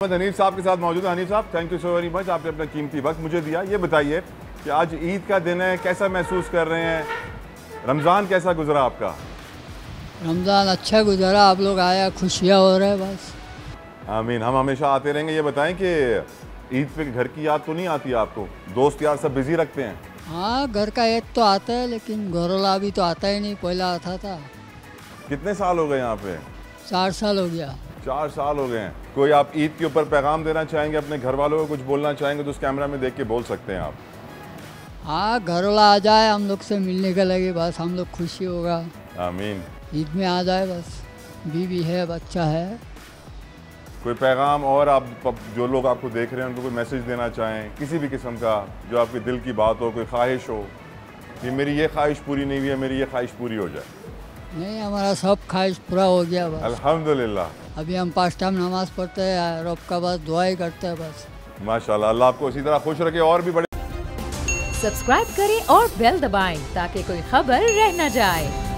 हनीफ साहब के साथ मौजूद है। हनीफ साहब, thank you so very much, आपने अपना कीमती वक्त मुझे दिया। ये बताइए कि आज ईद का दिन है, कैसा महसूस कर रहे हैं? रमज़ान कैसा गुजरा आपका? रमज़ान अच्छा गुजरा, आप लोग आया, खुशियाँ हो रहे बस। आमीन, हम हमेशा आते रहेंगे। ये बताएं कि ईद पे घर की याद तो नहीं आती आपको? दोस्त यार सब बिजी रखते हैं? हाँ, घर का ईद तो आता है, लेकिन घरोला अभी तो आता ही नहीं, पहले आता था। कितने साल हो गए यहाँ पे? 4 साल हो गया। 4 साल हो गए हैं। कोई आप ईद के ऊपर पैगाम देना चाहेंगे अपने घर वालों को, कुछ बोलना चाहेंगे तो उस कैमरा में देख के बोल सकते हैं आप। हाँ, घरोला आ जाए, हम लोग से मिलने के लगे, बस हम लोग खुशी होगा। आमीन। ईद में आ जाए बस, बीवी है, बच्चा है। कोई पैगाम और आप जो लोग आपको देख रहे हैं उनको कोई मैसेज देना चाहें किसी भी किस्म का, जो आपके दिल की बात हो, कोई ख्वाहिश हो कि मेरी ये ख्वाहिश पूरी नहीं हुई है, मेरी ये ख्वाहिश पूरी हो जाए? नहीं, हमारा सब ख्वाहिश पूरा हो गया बस। अल्हम्दुलिल्लाह। अभी हम 5 टाइम नमाज पढ़ते हैं, रब का बस दुआ ही करते हैं बस। माशाल्लाह, अल्लाह आपको इसी तरह खुश रखे और भी बड़े। सब्सक्राइब करें और बेल दबाएं ताकि कोई खबर रह न जाए।